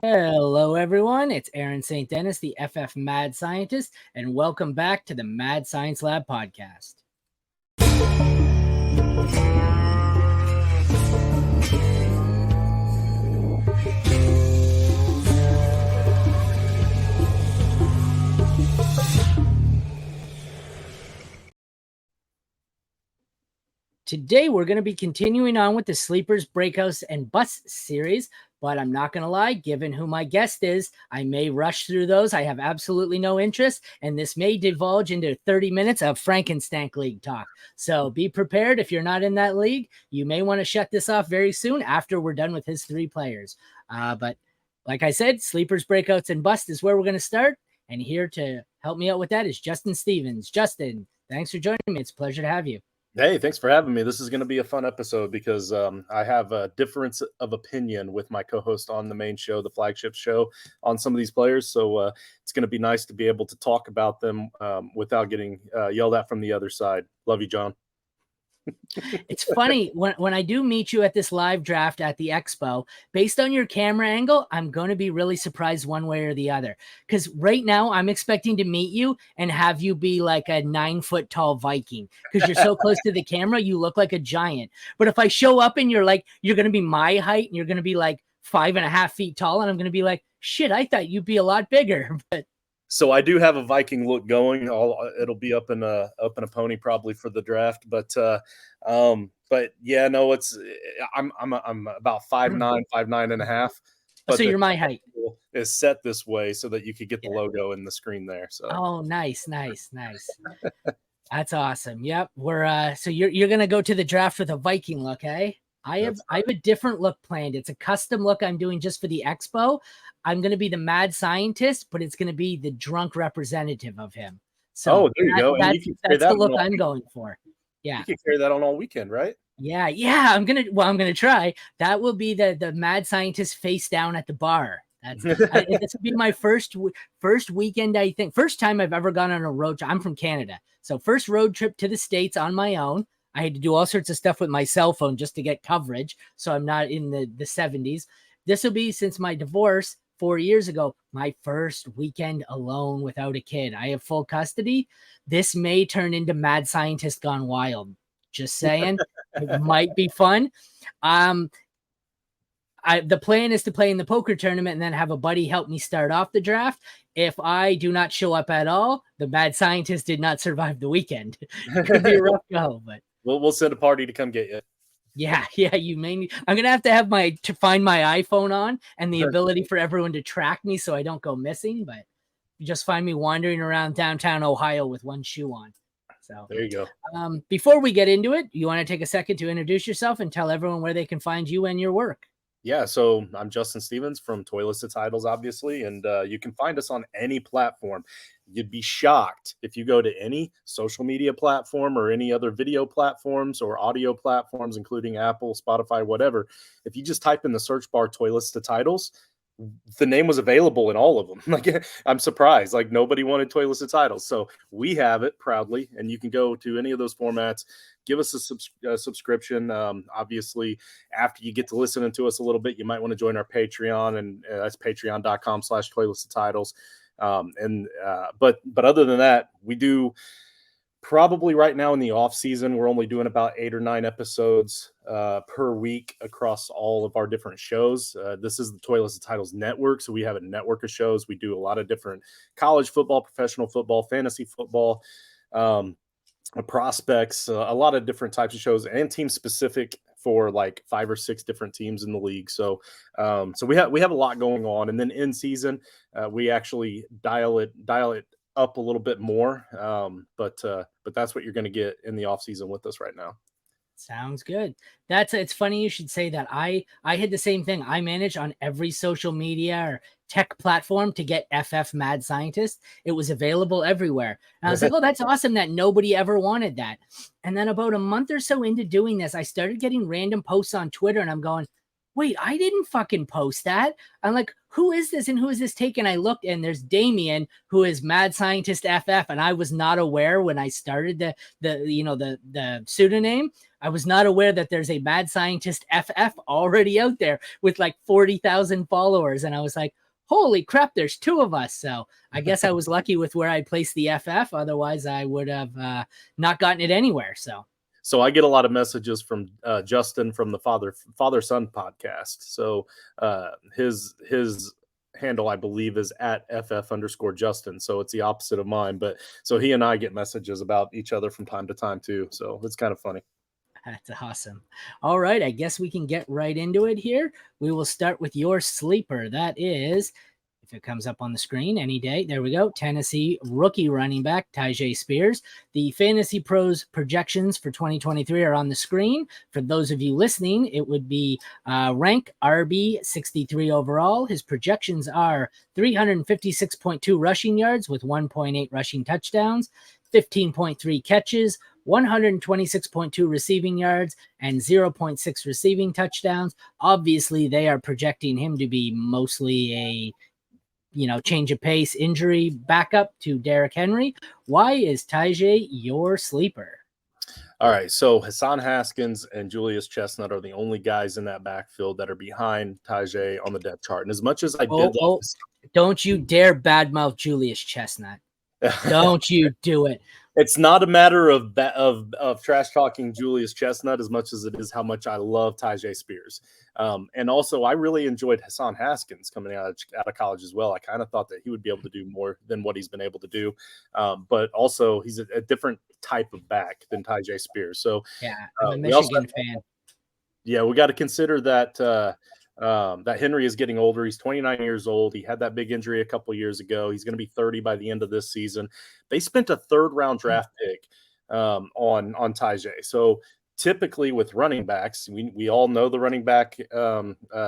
Hello, everyone. It's Aaron St. Dennis, the FF Mad Scientist, and welcome back to the Mad Science Lab podcast. Today, we're going to be continuing on with the Sleepers, Breakouts, and Busts series, but I'm not going to lie, given who my guest is, I may rush through those. I have absolutely no interest, and this may divulge into 30 minutes of Frankenstein League talk. So be prepared. If you're not in that league, you may want to shut this off very soon after we're done with his three players. But like I said, Sleepers, Breakouts, and Busts is where we're going to start, and here to help me out with that is Justin Stevens. Justin, thanks for joining me. It's a pleasure to have you. Hey, thanks for having me. This is going to be a fun episode because I have a difference of opinion with my co-host on the main show, the flagship show, on some of these players. So it's going to be nice to be able to talk about them without getting yelled at from the other side. Love you, John. It's funny when I do meet you at this live draft at the expo, based on your camera angle, I'm going to be really surprised one way or the other. Because right now I'm expecting to meet you and have you be like a 9-foot tall Viking because you're so close to the camera. You look like a giant. But if I show up and you're going to be my height and you're going to be like 5.5 feet tall, and I'm going to be like, shit, I thought you'd be a lot bigger. But so I do have a Viking look going. It'll be up in a pony probably for the draft, but yeah, no, I'm about 5'9", 5'9.5". But so you're my height. Is set this way so that you could get the logo in the screen there. So nice. That's awesome. Yep, we're so you're gonna go to the draft with a Viking look, eh? I have a different look planned. It's a custom look I'm doing just for the expo. I'm going to be the mad scientist, but it's going to be the drunk representative of him. So there you go. That's the look I'm going for. Yeah. You can carry that on all weekend, right? Yeah. I'm going to try. That will be the mad scientist face down at the bar. This will be my first weekend, I think. First time I've ever gone on a road trip. I'm from Canada. So first road trip to the States on my own. I had to do all sorts of stuff with my cell phone just to get coverage. So I'm not in the 70s. This will be, since my divorce 4 years ago, my first weekend alone without a kid. I have full custody. This may turn into Mad Scientist Gone Wild. Just saying. It might be fun. The plan is to play in the poker tournament and then have a buddy help me start off the draft. If I do not show up at all, the Mad Scientist did not survive the weekend. It could be a rough go, but we'll send a party to come get you. Yeah, you may. I'm gonna have to find my iPhone on and the ability for everyone to track me so I don't go missing. But you just find me wandering around downtown Ohio with one shoe on. So there you go. Before we get into it, you want to take a second to introduce yourself and tell everyone where they can find you and your work. Yeah, so I'm Justin Stevens from Toilets to Titles, obviously, and you can find us on any platform. You'd be shocked if you go to any social media platform or any other video platforms or audio platforms, including Apple, Spotify, whatever. If you just type in the search bar Toilets to Titles, the name was available in all of them. Like, I'm surprised. Like, nobody wanted Toilets to Titles. So we have it proudly, and you can go to any of those formats. Give us a subscription. Obviously, after you get to listening to us a little bit, you might want to join our Patreon, and that's patreon.com/Toilets to Titles. But other than that, we do probably right now in the off season, we're only doing about 8 or 9 episodes per week across all of our different shows. This is the Toilets to Titles network. So we have a network of shows. We do a lot of different college football, professional football, fantasy football, prospects, a lot of different types of shows, and team specific for like 5 or 6 different teams in the league. So we have a lot going on. And then in season, we actually dial it up a little bit more. But that's what you're going to get in the off season with us right now. Sounds good. It's funny you should say that. I had the same thing. I manage on every social media or tech platform to get FF Mad Scientist. It was available everywhere. And I was like, oh, that's awesome that nobody ever wanted that. And then about a month or so into doing this, I started getting random posts on Twitter, and I'm going, wait, I didn't fucking post that. I'm like, who is this and who is this taken? I looked and there's Damien, who is Mad Scientist FF, and I was not aware when I started the pseudonym. I was not aware that there's a Mad Scientist FF already out there with like 40,000 followers, and I was like, holy crap, there's two of us. So I guess I was lucky with where I placed the FF. Otherwise, I would have not gotten it anywhere. So I get a lot of messages from Justin from the Father Son podcast. So his handle, I believe, is at @FF_Justin. So it's the opposite of mine. But so he and I get messages about each other from time to time too. So it's kind of funny. That's awesome. All right, I guess we can get right into it here. We will start with your sleeper. That is, if it comes up on the screen any day, there we go. Tennessee rookie running back Tyjae Spears. The Fantasy Pros projections for 2023 are on the screen. For those of you listening, it would be rank RB 63 overall. His projections are 356.2 rushing yards with 1.8 rushing touchdowns, 15.3 catches, 126.2 receiving yards, and 0.6 receiving touchdowns. Obviously, they are projecting him to be mostly a change of pace injury backup to Derrick Henry. Why is Tyjae your sleeper? All right, so Hassan Haskins and Julius Chestnut are the only guys in that backfield that are behind Tyjae on the depth chart. And as much as I did, don't you dare badmouth Julius Chestnut. Don't you do it. It's not a matter of trash talking Julius Chestnut as much as it is how much I love Tyjae Spears. And also, I really enjoyed Hassan Haskins coming out of college as well. I kind of thought that he would be able to do more than what he's been able to do. But also, he's a different type of back than Tyjae Spears. So, yeah, I'm a Michigan fan. Yeah, we got to consider that that Henry is getting older. He's 29 years old. He had that big injury a couple years ago. He's going to be 30 by the end of this season. They spent a third-round draft pick on Tyjae. So typically with running backs, we all know the running back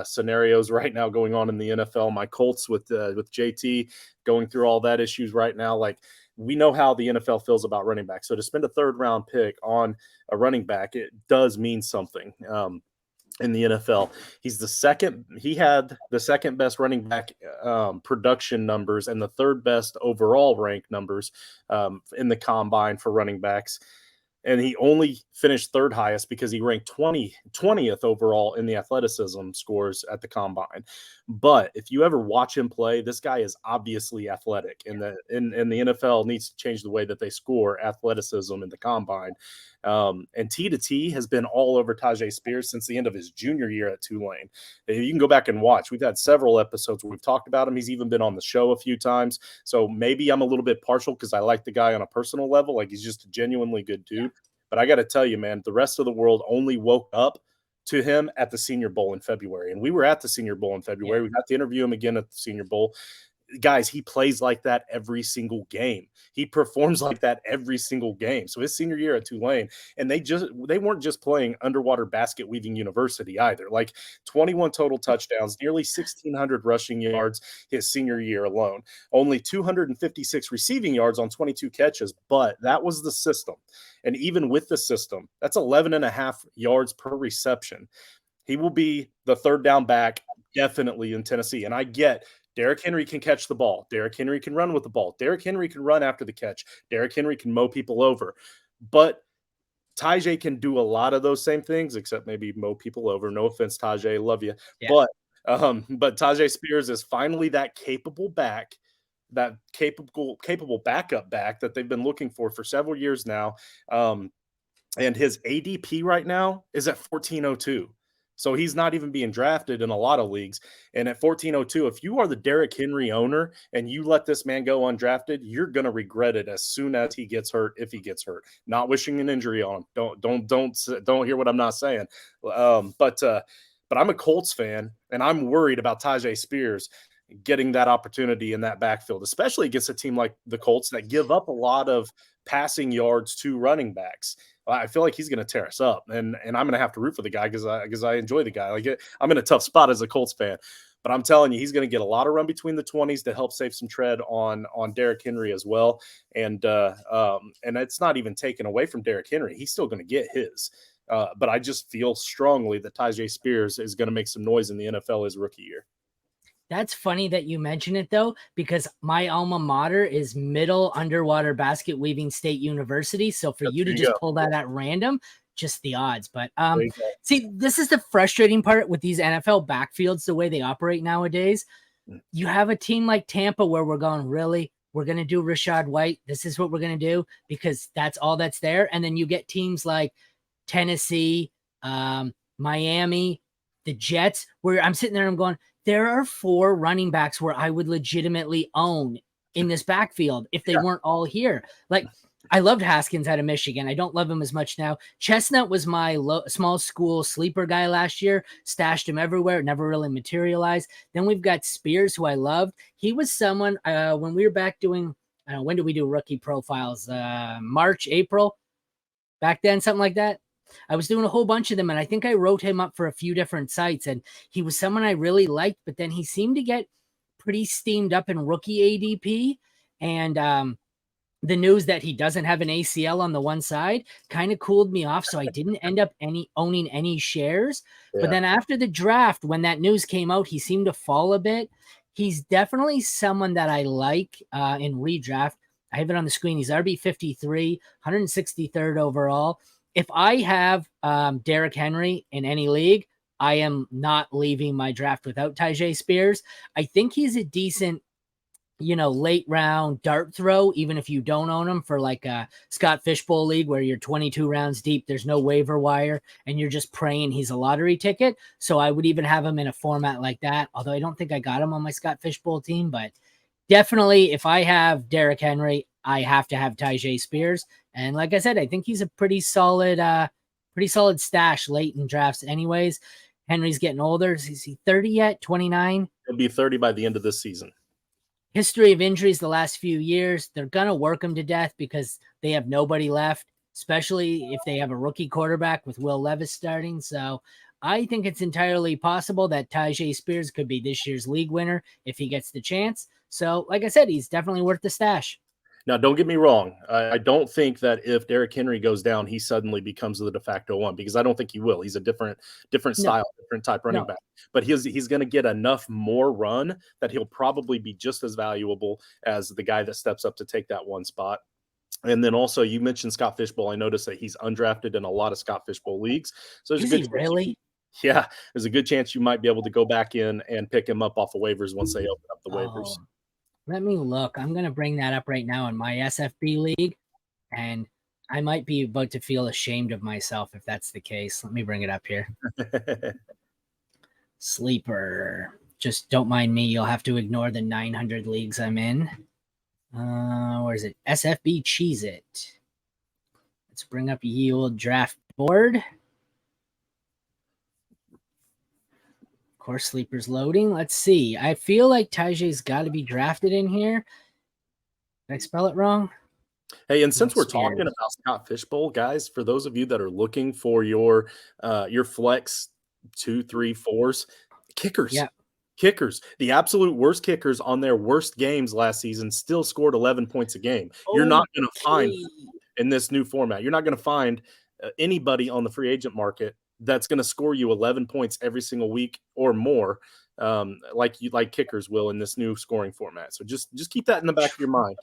scenarios right now going on in the NFL. My Colts with JT going through all that issues right now, like we know how the NFL feels about running backs. So to spend a third-round pick on a running back, it does mean something. In the NFL, he had the second best running back production numbers and the third best overall rank numbers in the combine for running backs. And he only finished third highest because he ranked 20th overall in the athleticism scores at the combine. But if you ever watch him play, this guy is obviously athletic, and the NFL needs to change the way that they score athleticism in the combine. And T to T has been all over Tyjae Spears since the end of his junior year at Tulane. You can go back and watch. We've had several episodes where we've talked about him. He's even been on the show a few times. So maybe I'm a little bit partial because I like the guy on a personal level. Like, he's just a genuinely good dude. But I got to tell you, man, the rest of the world only woke up to him at the Senior Bowl in February. And we were at the Senior Bowl in February. We got to interview him again at the Senior Bowl. Guys, he plays like that every single game. He performs like that every single game. So his senior year at Tulane, and they weren't just playing underwater basket weaving university either. Like 21 total touchdowns, nearly 1,600 rushing yards his senior year alone. Only 256 receiving yards on 22 catches, but that was the system. And even with the system, that's 11.5 yards per reception. He will be the third down back definitely in Tennessee. And I get Derrick Henry can catch the ball. Derrick Henry can run with the ball. Derrick Henry can run after the catch. Derrick Henry can mow people over. But Tyjae can do a lot of those same things, except maybe mow people over. No offense, Tyjae, love you. Yeah. But Tyjae Spears is finally that capable back, that capable backup back that they've been looking for several years now. And his ADP right now is at 1402. So he's not even being drafted in a lot of leagues. And at 1402, if you are the Derrick Henry owner and you let this man go undrafted, you're going to regret it as soon as he gets hurt, if he gets hurt. Not wishing an injury on him. Don't hear what I'm not saying. But I'm a Colts fan, and I'm worried about Tyjae Spears getting that opportunity in that backfield, especially against a team like the Colts that give up a lot of passing yards to running backs. I feel like he's going to tear us up, and I'm going to have to root for the guy because I enjoy the guy. I'm in a tough spot as a Colts fan, but I'm telling you, he's going to get a lot of run between the 20s to help save some tread on Derrick Henry as well. And it's not even taken away from Derrick Henry. He's still going to get his. But I just feel strongly that Tyjae Spears is going to make some noise in the NFL his rookie year. That's funny that you mention it, though, because my alma mater is Middle Underwater Basket Weaving State University. So for you to just pull that at random, just the odds. But see, this is the frustrating part with these NFL backfields, the way they operate nowadays. You have a team like Tampa where we're going, really? We're going to do Rashad White. This is what we're going to do because that's all that's there. And then you get teams like Tennessee, Miami, the Jets, where I'm sitting there and I'm going, there are 4 running backs where I would legitimately own in this backfield if they weren't all here. Like, I loved Haskins out of Michigan. I don't love him as much now. Chestnut was my small school sleeper guy last year. Stashed him everywhere. Never really materialized. Then we've got Spears, who I loved. He was someone when we were back doing, when did we do rookie profiles? March, April? Back then, something like that. I was doing a whole bunch of them, and I think I wrote him up for a few different sites, and he was someone I really liked, but then he seemed to get pretty steamed up in rookie ADP, and the news that he doesn't have an ACL on the one side kind of cooled me off, so I didn't end up owning any shares. But then after the draft, when that news came out, he seemed to fall a bit. He's definitely someone that I like in redraft. I have it on the screen. He's RB 53, 163rd overall. If I have Derrick Henry in any league, I am not leaving my draft without Tyjae Spears. I think he's a decent, late round dart throw, even if you don't own him for like a Scott Fishbowl league where you're 22 rounds deep, there's no waiver wire, and you're just praying he's a lottery ticket. So I would even have him in a format like that, although I don't think I got him on my Scott Fishbowl team. But definitely, if I have Derrick Henry, I have to have Tyjae Spears. And like I said, I think he's a pretty solid stash late in drafts anyways. Henry's getting older. Is he 30 yet? 29? He'll be 30 by the end of this season. History of injuries the last few years. They're going to work him to death because they have nobody left, especially if they have a rookie quarterback with Will Levis starting. So I think it's entirely possible that Tyjae Spears could be this year's league winner if he gets the chance. So like I said, he's definitely worth the stash. Now, don't get me wrong. I don't think that if Derrick Henry goes down, he suddenly becomes the de facto one, because I don't think he will. He's a different style, different type running back. But he's going to get enough more run that he'll probably be just as valuable as the guy that steps up to take that one spot. And then also, you mentioned Scott Fishbowl. I noticed that he's undrafted in a lot of Scott Fishbowl leagues. So there's there's a good chance you might be able to go back in and pick him up off the waivers once they open up the waivers. Let me look. I'm going to bring that up right now in my SFB league, and I might be about to feel ashamed of myself if that's the case. Let me bring it up here. Sleeper. Just don't mind me. You'll have to ignore the 900 leagues I'm in. Where is it? SFB Cheese It. Let's bring up ye old draft board. Of course, Sleeper's loading. Let's see. I feel like Tyjae's got to be drafted in here. Did I spell it wrong? Hey, and since we're talking about Scott Fishbowl, guys, for those of you that are looking for your flex 2, 3, 4s, kickers. Yeah. Kickers, the absolute worst kickers on their worst games last season still scored 11 points a game. You're not going to find in this new format. You're not going to find anybody on the free agent market that's going to score you 11 points every single week or more, like kickers will in this new scoring format. So just keep that in the back of your mind.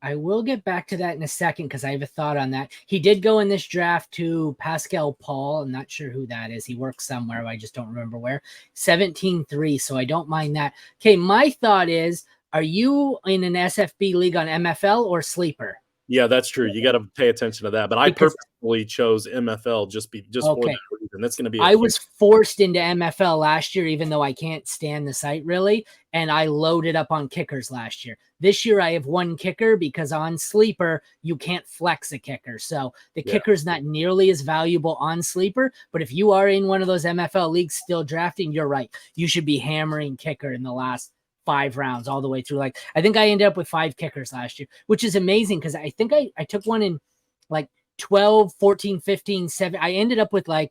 I will get back to that in a second because I have a thought on that. He did go in this draft to Pascal Paul. I'm not sure who that is. He works somewhere. I just don't remember where. 17-3, so I don't mind that. Okay, my thought is, are you in an SFB league on MFL or Sleeper? Yeah, that's true. You got to pay attention to that. But I purposely chose MFL just for that reason. That's going to be. I was forced into MFL last year, even though I can't stand the site really, and I loaded up on kickers last year. This year I have one kicker because on Sleeper you can't flex a kicker, so the kicker's not nearly as valuable on Sleeper. But if you are in one of those MFL leagues still drafting, you're right. You should be hammering kicker in the last 5 rounds all the way through. Like, I think I ended up with 5 kickers last year, which is amazing because I think I took one in like 12, 14, 15, 7. I ended up with like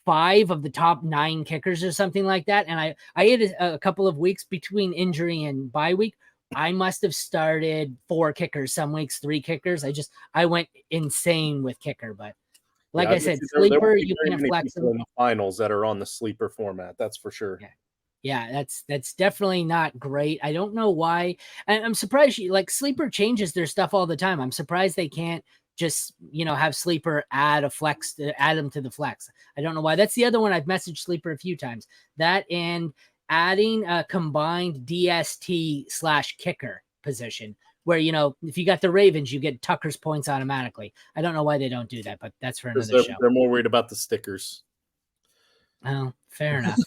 5 of the top 9 kickers or something like that. And I had a couple of weeks between injury and bye week. I must have started 4 kickers, some weeks 3 kickers. I went insane with kicker, but Like Yeah, I I bet said, you there sleeper, won't be you very can't many flex people him. in the finals that are on the sleeper format. That's for sure. Yeah. Yeah, that's definitely not great. I don't know why. I'm surprised like sleeper changes their stuff all the time. I'm surprised they can't just, have sleeper add a flex to add them to the flex. I don't know why. That's the other one I've messaged sleeper a few times. That and adding a combined DST/kicker position where, if you got the Ravens, you get Tucker's points automatically. I don't know why they don't do that, but that's for Because another show. they're more worried about the stickers. Oh, fair enough.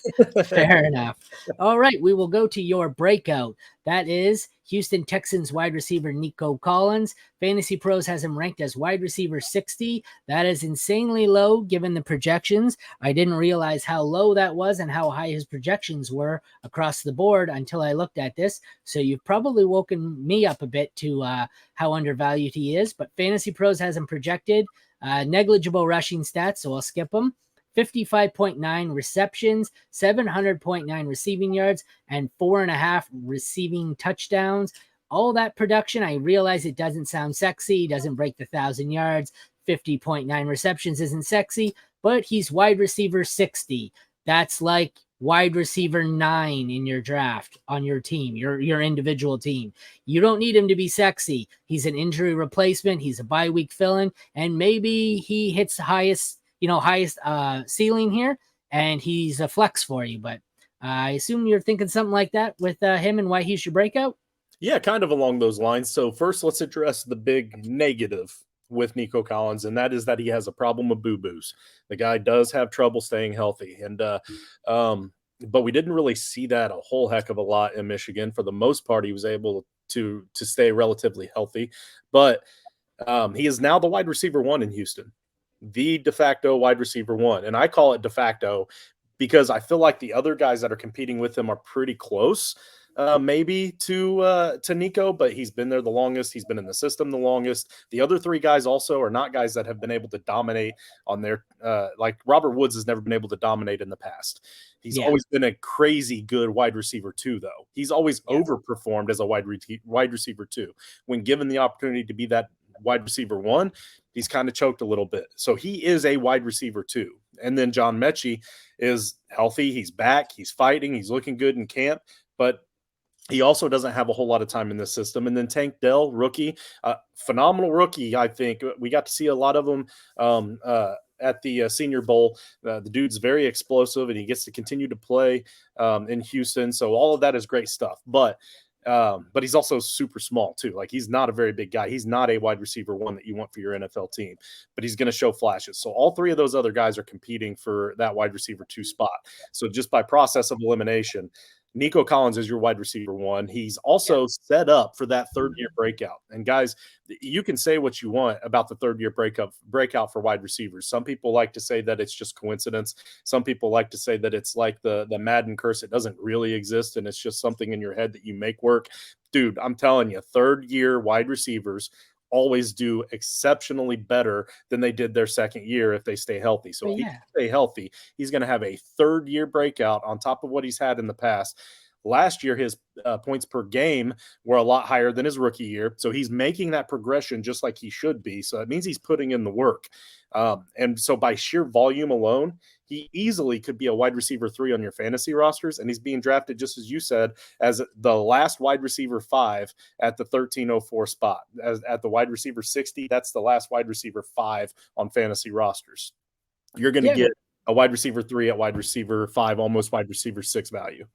Fair enough. All right, we will go to your breakout. That is Houston Texans wide receiver Nico Collins. Fantasy Pros has him ranked as wide receiver 60. That is insanely low given the projections. I didn't realize how low that was and how high his projections were across the board until I looked at this. So you've probably woken me up a bit to how undervalued he is. But Fantasy Pros has him projected. Negligible rushing stats, so I'll skip them. 55.9 receptions, 700.9 receiving yards, and 4.5 receiving touchdowns. All that production, I realize it doesn't sound sexy, doesn't break the 1,000 yards. 50.9 receptions isn't sexy, but he's wide receiver 60. That's like wide receiver 9 in your draft on your team, your individual team. You don't need him to be sexy. He's an injury replacement. He's a bye week fill-in, and maybe he hits the highest ceiling here, and he's a flex for you. But I assume you're thinking something like that with him and why he should break out. Yeah, kind of along those lines. So first, let's address the big negative with Nico Collins, and that is that he has a problem with boo-boos. The guy does have trouble staying healthy, and but we didn't really see that a whole heck of a lot in Michigan. For the most part, he was able to stay relatively healthy, but he is now the wide receiver 1 in Houston, the de facto wide receiver 1, and I call it de facto because I feel like the other guys that are competing with him are pretty close. Maybe to Nico, but he's been there the longest. He's been in the system the longest. The other 3 guys also are not guys that have been able to dominate on their like Robert Woods has never been able to dominate in the past. He's always been a crazy good wide receiver 2, though. He's always overperformed as a wide receiver 2. When given the opportunity to be that wide receiver 1, he's kind of choked a little bit. So he is a wide receiver 2. And then John Mechie is healthy. He's back. He's fighting. He's looking good in camp. But he also doesn't have a whole lot of time in this system. And then Tank Dell, rookie, phenomenal rookie, I think. We got to see a lot of them at the Senior Bowl. The dude's very explosive, and he gets to continue to play in Houston. So all of that is great stuff. But he's also super small, too. Like, he's not a very big guy. He's not a wide receiver 1 that you want for your NFL team. But he's going to show flashes. So all 3 of those other guys are competing for that wide receiver 2 spot. So just by process of elimination, Nico Collins is your wide receiver 1. He's also set up for that third-year breakout. And guys, you can say what you want about the third-year breakout for wide receivers. Some people like to say that it's just coincidence. Some people like to say that it's like the Madden curse. It doesn't really exist, and it's just something in your head that you make work. Dude, I'm telling you, third-year wide receivers always do exceptionally better than they did their second year if they stay healthy. So if he stay healthy, he's going to have a third-year breakout on top of what he's had in the past. Last year, his points per game were a lot higher than his rookie year. So he's making that progression just like he should be. So that means he's putting in the work. And so by sheer volume alone, he easily could be a wide receiver 3 on your fantasy rosters. And he's being drafted, just as you said, as the last wide receiver 5 at the 1304 spot. At the wide receiver 60, that's the last wide receiver 5 on fantasy rosters. You're going to get a wide receiver 3 at wide receiver 5, almost wide receiver 6 value.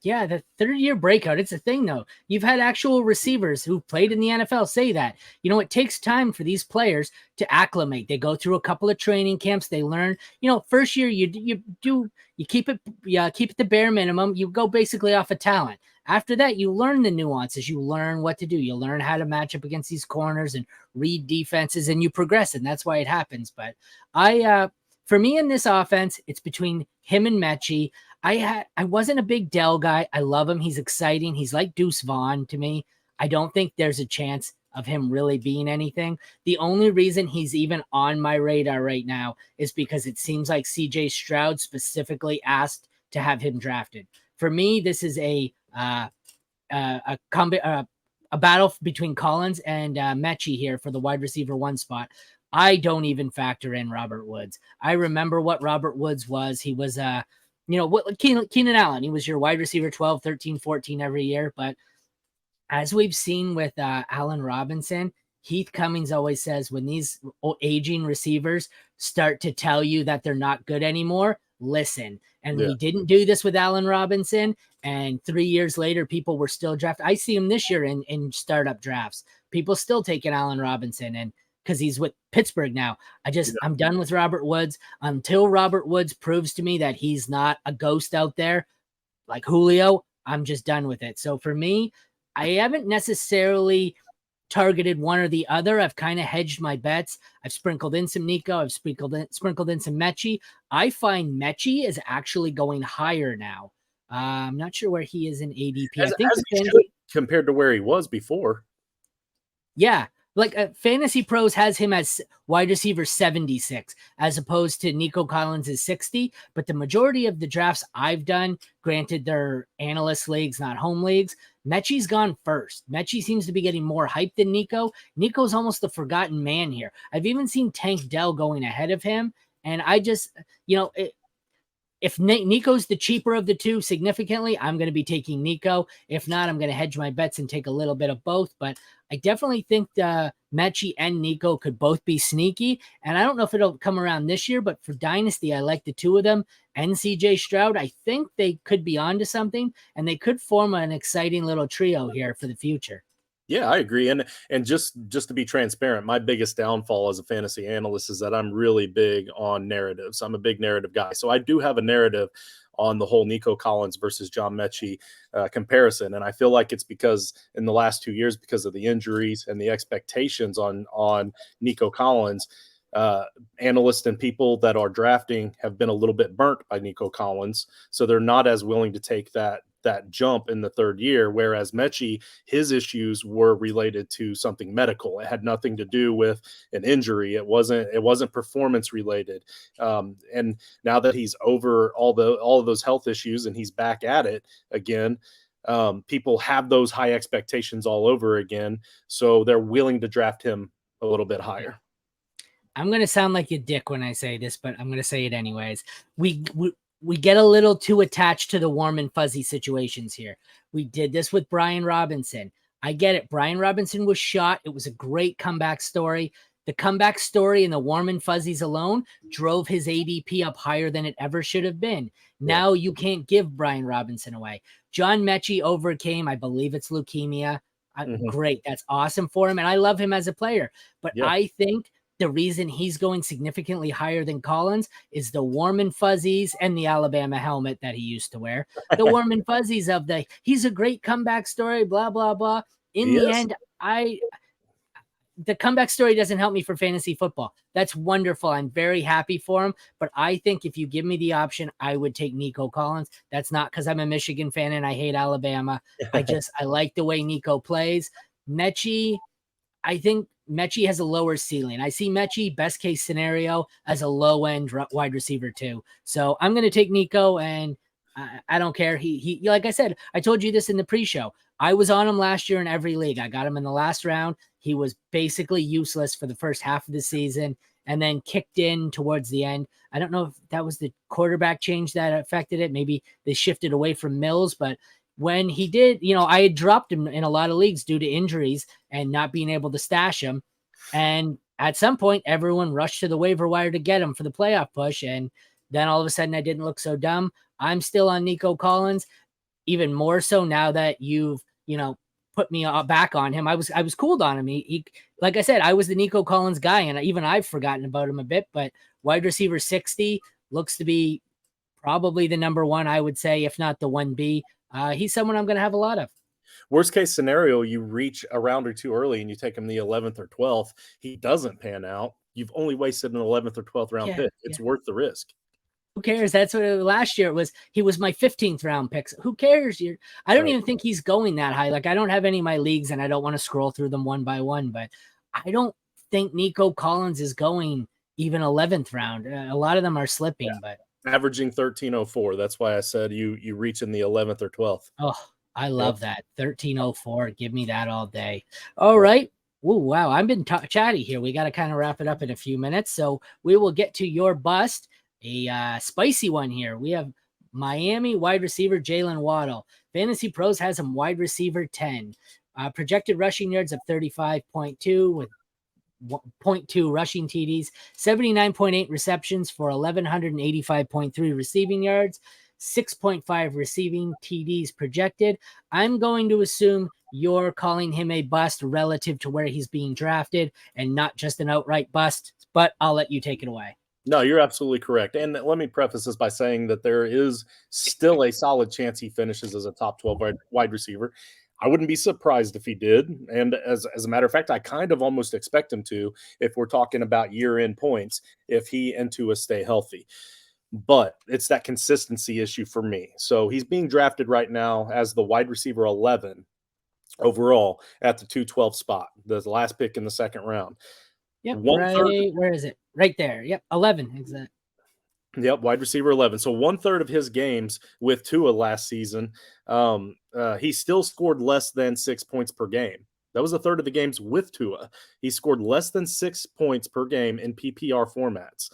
Yeah, the third-year breakout. It's a thing, though. You've had actual receivers who played in the NFL say that. It takes time for these players to acclimate. They go through a couple of training camps. They learn. First year you keep it the bare minimum. You go basically off of talent. After that, you learn the nuances. You learn what to do. You learn how to match up against these corners and read defenses, and you progress. And that's why it happens. But for me in this offense, it's between him and Mechie. I wasn't a big Dell guy. I love him. He's exciting. He's like Deuce Vaughn to me. I don't think there's a chance of him really being anything. The only reason he's even on my radar right now is because it seems like CJ Stroud specifically asked to have him drafted. For me, this is a battle between Collins and Mechie here for the wide receiver 1 spot. I don't even factor in Robert Woods. I remember what Robert Woods was. He was what Keenan Allen. He was your wide receiver 12, 13, 14 every year. But as we've seen with Allen Robinson, Heath Cummings always says when these aging receivers start to tell you that they're not good anymore, listen. And we didn't do this with Allen Robinson. And 3 years later, people were still drafted. I see him this year in startup drafts. People still taking Allen Robinson, and because he's with Pittsburgh now. I'm done with Robert Woods until Robert Woods proves to me that he's not a ghost out there like Julio. I'm just done with it. So for me, I haven't necessarily targeted one or the other. I've kind of hedged my bets. I've sprinkled in some Nico. I've sprinkled in some Mechie. I find Mechie is actually going higher now. I'm not sure where he is in ADP. I think compared to where he was before. Yeah. Like Fantasy Pros has him as wide receiver 76 as opposed to Nico Collins is 60. But the majority of the drafts I've done, granted they're analyst leagues, not home leagues, Mechie's gone first. Mechie seems to be getting more hype than Nico. Nico's almost the forgotten man here. I've even seen Tank Dell going ahead of him. And I just, if Nico's the cheaper of the two significantly, I'm going to be taking Nico. If not, I'm going to hedge my bets and take a little bit of both. But I definitely think Mechie and Nico could both be sneaky. And I don't know if it'll come around this year, but for Dynasty, I like the two of them. And CJ Stroud, I think they could be onto something, and they could form an exciting little trio here for the future. Yeah, I agree. And just to be transparent, my biggest downfall as a fantasy analyst is that I'm really big on narratives. I'm a big narrative guy. So I do have a narrative on the whole Nico Collins versus John Mechie comparison. And I feel like it's because in the last 2 years, because of the injuries and the expectations on Nico Collins, analysts and people that are drafting have been a little bit burnt by Nico Collins. So they're not as willing to take that jump in the third year, whereas Mechie, his issues were related to something medical. It had nothing to do with an injury. It wasn't performance related. And now that he's over all of those health issues and he's back at it again, people have those high expectations all over again. So they're willing to draft him a little bit higher. I'm going to sound like a dick when I say this, but I'm going to say it anyways. We get a little too attached to the warm and fuzzy situations here. We did this with Brian Robinson. I get it. Brian Robinson was shot. It was a great comeback story. The comeback story and the warm and fuzzies alone drove his ADP up higher than it ever should have been. Now you can't give Brian Robinson away. John Mechie overcame, I believe it's leukemia. Great. That's awesome for him. And I love him as a player. But I think the reason he's going significantly higher than Collins is the warm and fuzzies and the Alabama helmet that he used to wear. The warm and fuzzies of he's a great comeback story, blah, blah, blah. In the end, the comeback story doesn't help me for fantasy football. That's wonderful. I'm very happy for him. But I think if you give me the option, I would take Nico Collins. That's not because I'm a Michigan fan and I hate Alabama. I like the way Nico plays. Mechie, I think Mechie has a lower ceiling. I see Mechie, best case scenario, as a low-end wide receiver too. So I'm going to take Nico, and I don't care. He, like I said, I told you this in the pre-show. I was on him last year in every league. I got him in the last round. He was basically useless for the first half of the season and then kicked in towards the end. I don't know if that was the quarterback change that affected it. Maybe they shifted away from Mills, but when he did, I had dropped him in a lot of leagues due to injuries and not being able to stash him. And at some point, everyone rushed to the waiver wire to get him for the playoff push. And then all of a sudden, I didn't look so dumb. I'm still on Nico Collins, even more so now that you've, put me back on him. I was cooled on him. He like I said, I was the Nico Collins guy, and even I've forgotten about him a bit. But wide receiver 60 looks to be probably the number one, I would say, if not the 1B. He's someone I'm going to have a lot of. Worst case scenario, you reach a round or two early and you take him the 11th or 12th. He doesn't pan out. You've only wasted an 11th or 12th round pick. It's worth the risk. Who cares? That's what last year it was. He was my 15th round pick. Who cares? I don't even think he's going that high. Like, I don't have any of my leagues and I don't want to scroll through them one by one, but I don't think Nico Collins is going even 11th round. A lot of them are slipping, but averaging 1304. That's why I said you reach in the 11th or 12th. Oh, I love that. 1304. Give me that all day. All right. Oh, wow. I've been chatty here. We got to kind of wrap it up in a few minutes. So we will get to your bust, a spicy one here. We have Miami wide receiver Jalen Waddle. Fantasy Pros has him wide receiver 10. Projected rushing yards of 35.2 with 0.2 rushing TDs, 79.8 receptions for 1,185.3 receiving yards, 6.5 receiving TDs projected. I'm going to assume you're calling him a bust relative to where he's being drafted and not just an outright bust, but I'll let you take it away. No, you're absolutely correct. And let me preface this by saying that there is still a solid chance he finishes as a top 12 wide receiver. I wouldn't be surprised if he did. And as a matter of fact, I kind of almost expect him to if we're talking about year-end points, if he and Tua stay healthy. But it's that consistency issue for me. So he's being drafted right now as the wide receiver 11 overall at the 212 spot, the last pick in the second round. Yep, right. Where is it? Right there. Yep, 11. Exactly. Yep, wide receiver 11. So 1/3 of his games with Tua last season, he still scored less than 6 points per game. That was a third of the games with Tua. He scored less than 6 points per game in PPR formats.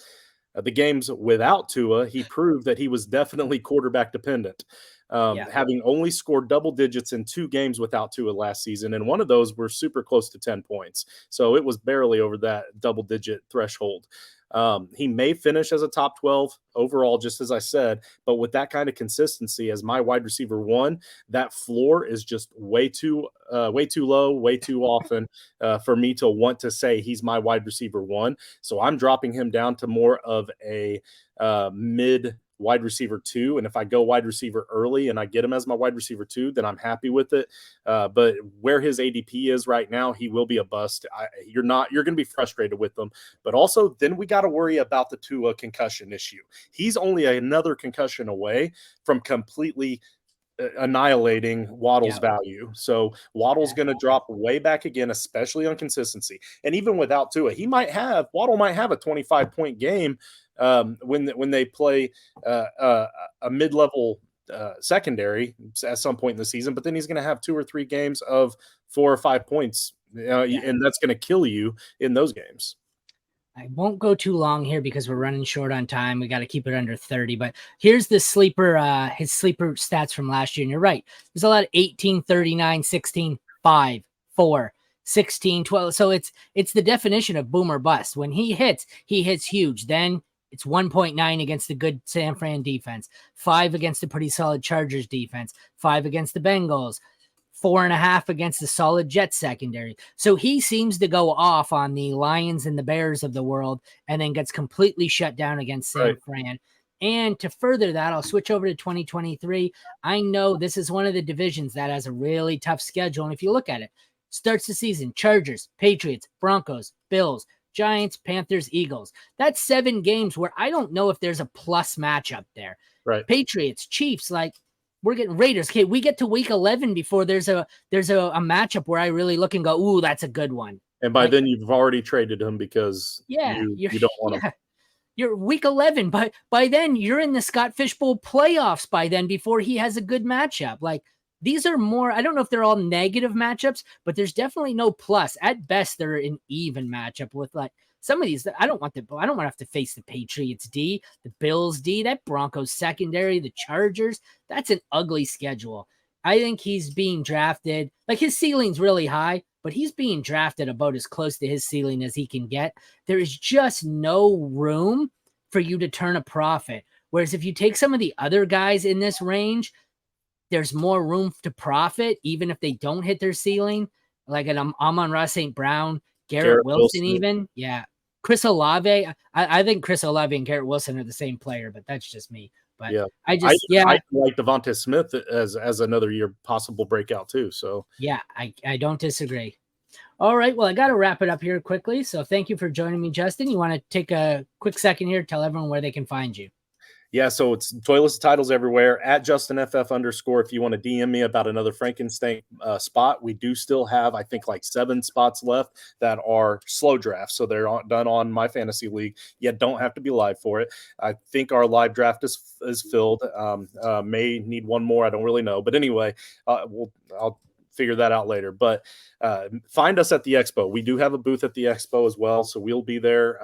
The games without Tua, he proved that he was definitely quarterback dependent, having only scored double digits in 2 games without Tua last season. And one of those were super close to 10 points. So it was barely over that double digit threshold. He may finish as a top 12 overall, just as I said, but with that kind of consistency as my wide receiver 1, that floor is just way too low, way too often for me to want to say he's my wide receiver 1. So I'm dropping him down to more of a mid wide receiver 2. And if I go wide receiver early and I get him as my wide receiver 2, then I'm happy with it. But where his ADP is right now, he will be a bust. You're going to be frustrated with them. But also then we got to worry about the Tua concussion issue. He's only another concussion away from completely annihilating Waddle's value. So Waddle's going to drop way back again, especially on consistency. And even without Tua, Waddle might have a 25-point game when they play a mid-level secondary at some point in the season, but then he's going to have 2 or 3 games of 4 or 5 points, and that's going to kill you in those games. I won't go too long here because we're running short on time. We got to keep it under 30, but here's the sleeper, his sleeper stats from last year. And you're right. There's a lot of 18, 39, 16, 5, 4, 16, 12. So it's the definition of boom or bust. When he hits huge. Then it's 1.9 against the good San Fran defense, 5 against the pretty solid Chargers defense, 5 against the Bengals, 4.5 against the solid Jets secondary. So he seems to go off on the Lions and the Bears of the world and then gets completely shut down against San Fran. And to further that, I'll switch over to 2023. I know this is one of the divisions that has a really tough schedule. And if you look at it, starts the season, Chargers, Patriots, Broncos, Bills, Giants, Panthers, Eagles. That's 7 games where I don't know if there's a plus matchup there. Right. Patriots, Chiefs, like, we're getting Raiders. Okay, we get to week 11 before there's a matchup where I really look and go, ooh, that's a good one. And by then you've already traded him because you don't want him. You're week 11, but by then you're in the Scott Fish Bowl playoffs by then before he has a good matchup. Like, these are more, I don't know if they're all negative matchups, but there's definitely no plus. At best, they're an even matchup with like some of these. I don't want to have to face the Patriots D, the Bills D, that Broncos secondary, the Chargers. That's an ugly schedule. I think he's being drafted, like his ceiling's really high, but he's being drafted about as close to his ceiling as he can get. There is just no room for you to turn a profit. Whereas if you take some of the other guys in this range, there's more room to profit, even if they don't hit their ceiling. Like an Amon-Ra St. Brown, Garrett Wilson even. Yeah. Chris Olave. I think Chris Olave and Garrett Wilson are the same player, but that's just me. But yeah, I like Devonta Smith as another year possible breakout too. So yeah, I don't disagree. All right, well, I got to wrap it up here quickly. So thank you for joining me, Justin. You want to take a quick second here, tell everyone where they can find you. Yeah, so it's Toyless Titles everywhere at JustinFF_ if you want to DM me about another Frankenstein spot. We do still have, I think, like 7 spots left that are slow drafts. So they're done on my fantasy league. You don't have to be live for it. I think our live draft is filled. May need one more. I don't really know. But anyway, I'll figure that out later. But find us at the expo. We do have a booth at the expo as well, so we'll be there.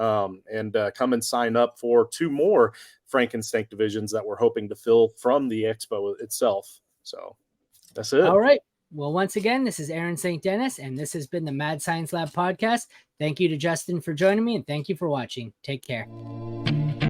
And come and sign up for 2 more Frankenstein divisions that we're hoping to fill from the expo itself. So that's it. All right. Well, once again, this is Aaron St. Dennis, and this has been the Mad Science Lab podcast. Thank you to Justin for joining me, and thank you for watching. Take care.